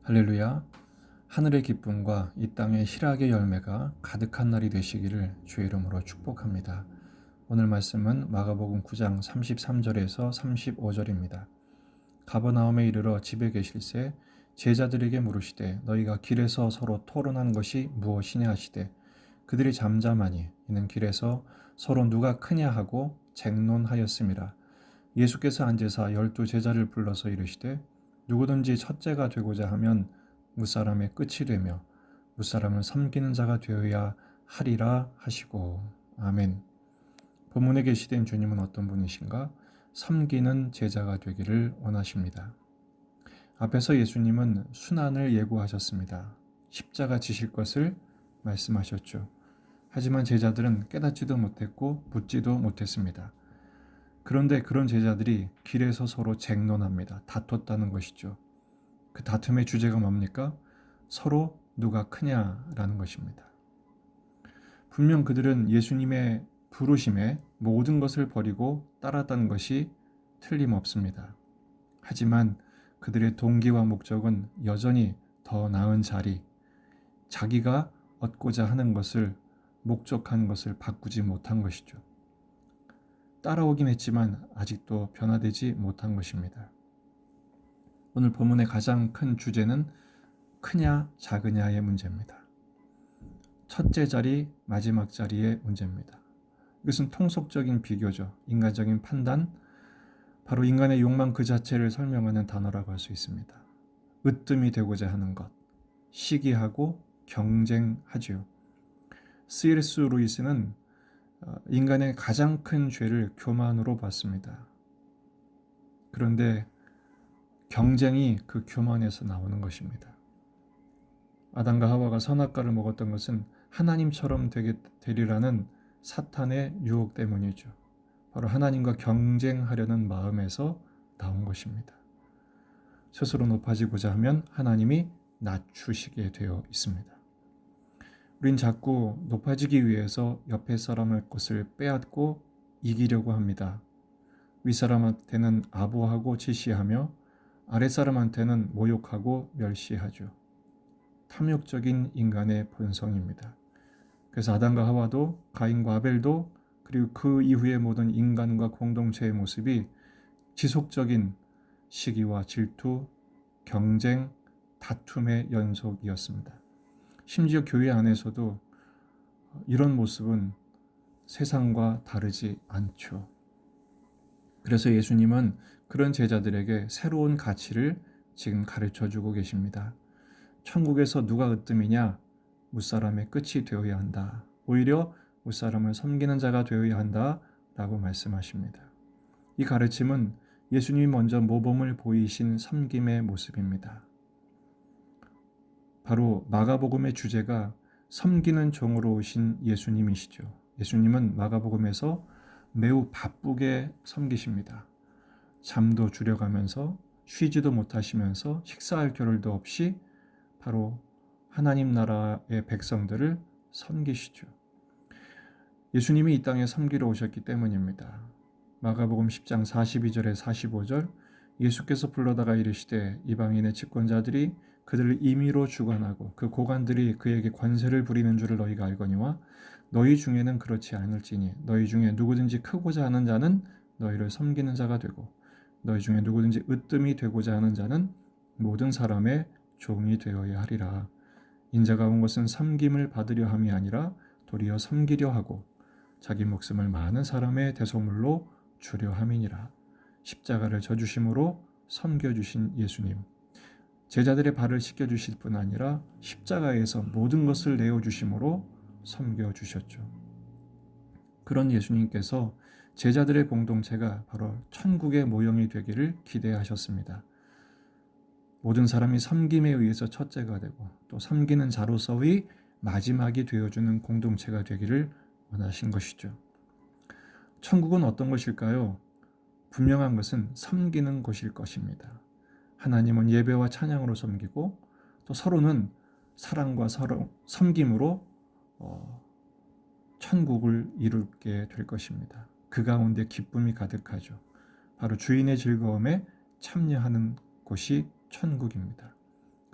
할렐루야. 하늘의 기쁨과 이 땅의 희락의 열매가 가득한 날이 되시기를 주의 이름으로 축복합니다. 오늘 말씀은 마가복음 9장 33절에서 35절입니다. 가버나움에 이르러 집에 계실새 제자들에게 물으시되 너희가 길에서 서로 토론한 것이 무엇이냐 하시되 그들이 잠잠하니 이는 길에서 서로 누가 크냐 하고 쟁론하였음이라. 예수께서 앉으사 12 제자를 불러서 이르시되 누구든지 첫째가 되고자 하면 무사람의 끝이 되며 무사람을 섬기는 자가 되어야 하리라 하시고. 아멘. 본문에 계시된 주님은 어떤 분이신가? 섬기는 제자가 되기를 원하십니다. 앞에서 예수님은 순환을 예고하셨습니다. 십자가 지실 것을 말씀하셨죠. 하지만 제자들은 깨닫지도 못했고 묻지도 못했습니다. 그런데 그런 제자들이 길에서 서로 쟁론합니다. 다퉜다는 것이죠. 그 다툼의 주제가 뭡니까? 서로 누가 크냐라는 것입니다. 분명 그들은 예수님의 부르심에 모든 것을 버리고 따랐다는 것이 틀림없습니다. 하지만 그들의 동기와 목적은 여전히 더 나은 자리, 자기가 얻고자 하는 것을, 목적한 것을 바꾸지 못한 것이죠. 따라오긴 했지만 아직도 변화되지 못한 것입니다. 오늘 본문의 가장 큰 주제는 크냐 작으냐의 문제입니다. 첫째 자리, 마지막 자리의 문제입니다. 이것은 통속적인 비교죠. 인간적인 판단, 바로 인간의 욕망 그 자체를 설명하는 단어라고 할 수 있습니다. 으뜸이 되고자 하는 것, 시기하고 경쟁하지요. C.S. 루이스는 인간의 가장 큰 죄를 교만으로 봤습니다. 그런데 경쟁이 그 교만에서 나오는 것입니다. 아담과 하와가 선악과를 먹었던 것은 하나님처럼 되리라는 사탄의 유혹 때문이죠. 바로 하나님과 경쟁하려는 마음에서 나온 것입니다. 스스로 높아지고자 하면 하나님이 낮추시게 되어 있습니다. 우린 자꾸 높아지기 위해서 옆에 사람의 것을 빼앗고 이기려고 합니다. 윗사람한테는 아부하고 지시하며 아랫사람한테는 모욕하고 멸시하죠. 탐욕적인 인간의 본성입니다. 그래서 아담과 하와도 가인과 아벨도 그리고 그 이후의 모든 인간과 공동체의 모습이 지속적인 시기와 질투, 경쟁, 다툼의 연속이었습니다. 심지어 교회 안에서도 이런 모습은 세상과 다르지 않죠. 그래서 예수님은 그런 제자들에게 새로운 가치를 지금 가르쳐주고 계십니다. 천국에서 누가 으뜸이냐? 무사람의 끝이 되어야 한다. 오히려 무사람을 섬기는 자가 되어야 한다 라고 말씀하십니다. 이 가르침은 예수님이 먼저 모범을 보이신 섬김의 모습입니다. 바로 마가복음의 주제가 섬기는 종으로 오신 예수님이시죠. 예수님은 마가복음에서 매우 바쁘게 섬기십니다. 잠도 줄여가면서 쉬지도 못하시면서 식사할 겨를도 없이 바로 하나님 나라의 백성들을 섬기시죠. 예수님이 이 땅에 섬기러 오셨기 때문입니다. 마가복음 10장 42절에 45절 예수께서 불러다가 이르시되 이방인의 집권자들이 그들을 임의로 주관하고 그 고관들이 그에게 관세를 부리는 줄을 너희가 알거니와 너희 중에는 그렇지 않을지니 너희 중에 누구든지 크고자 하는 자는 너희를 섬기는 자가 되고 너희 중에 누구든지 으뜸이 되고자 하는 자는 모든 사람의 종이 되어야 하리라. 인자가 온 것은 섬김을 받으려 함이 아니라 도리어 섬기려 하고 자기 목숨을 많은 사람의 대소물로 주려 함이니라. 십자가를 져주심으로 섬겨주신 예수님, 제자들의 발을 씻겨주실 뿐 아니라 십자가에서 모든 것을 내어주심으로 섬겨주셨죠. 그런 예수님께서 제자들의 공동체가 바로 천국의 모형이 되기를 기대하셨습니다. 모든 사람이 섬김에 의해서 첫째가 되고 또 섬기는 자로서의 마지막이 되어주는 공동체가 되기를 원하신 것이죠. 천국은 어떤 것일까요? 분명한 것은 섬기는 곳일 것입니다. 하나님은 예배와 찬양으로 섬기고 또 서로는 사랑과 서로 섬김으로 천국을 이루게 될 것입니다. 그 가운데 기쁨이 가득하죠. 바로 주인의 즐거움에 참여하는 곳이 천국입니다.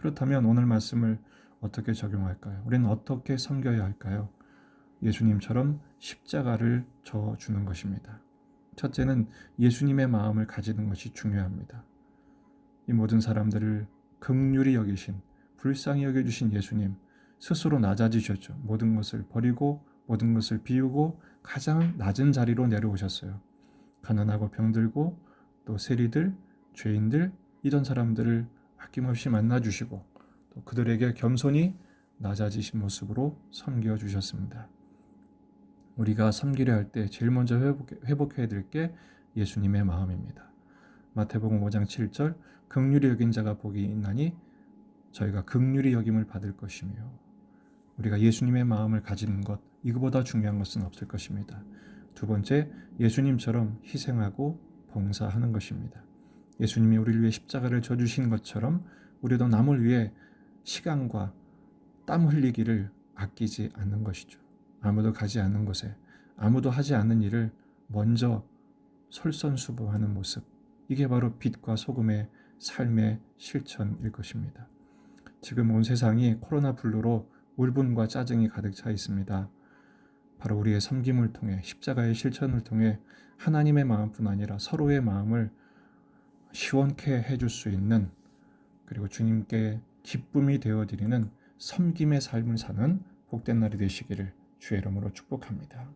그렇다면 오늘 말씀을 어떻게 적용할까요? 우리는 어떻게 섬겨야 할까요? 예수님처럼 십자가를 져주는 것입니다. 첫째는 예수님의 마음을 가지는 것이 중요합니다. 이 모든 사람들을 긍휼히 여기신, 불쌍히 여겨주신 예수님 스스로 낮아지셨죠. 모든 것을 버리고 모든 것을 비우고 가장 낮은 자리로 내려오셨어요. 가난하고 병들고 또 세리들, 죄인들 이런 사람들을 아낌없이 만나주시고 또 그들에게 겸손히 낮아지신 모습으로 섬겨주셨습니다. 우리가 섬기려 할 때 제일 먼저 회복해야 될 게 예수님의 마음입니다. 마태복음 5장 7절 긍휼히 여긴 자가 복이 있나니 저희가 긍휼히 여김을 받을 것이며 우리가 예수님의 마음을 가지는 것 이거보다 중요한 것은 없을 것입니다. 두 번째, 예수님처럼 희생하고 봉사하는 것입니다. 예수님이 우리를 위해 십자가를 져주신 것처럼 우리도 남을 위해 시간과 땀 흘리기를 아끼지 않는 것이죠. 아무도 가지 않는 곳에 아무도 하지 않는 일을 먼저 솔선수범하는 모습, 이게 바로 빛과 소금의 삶의 실천일 것입니다. 지금 온 세상이 코로나 블루로 울분과 짜증이 가득 차 있습니다. 바로 우리의 섬김을 통해 십자가의 실천을 통해 하나님의 마음뿐 아니라 서로의 마음을 시원케 해줄 수 있는, 그리고 주님께 기쁨이 되어드리는 섬김의 삶을 사는 복된 날이 되시기를 주의 이름으로 축복합니다.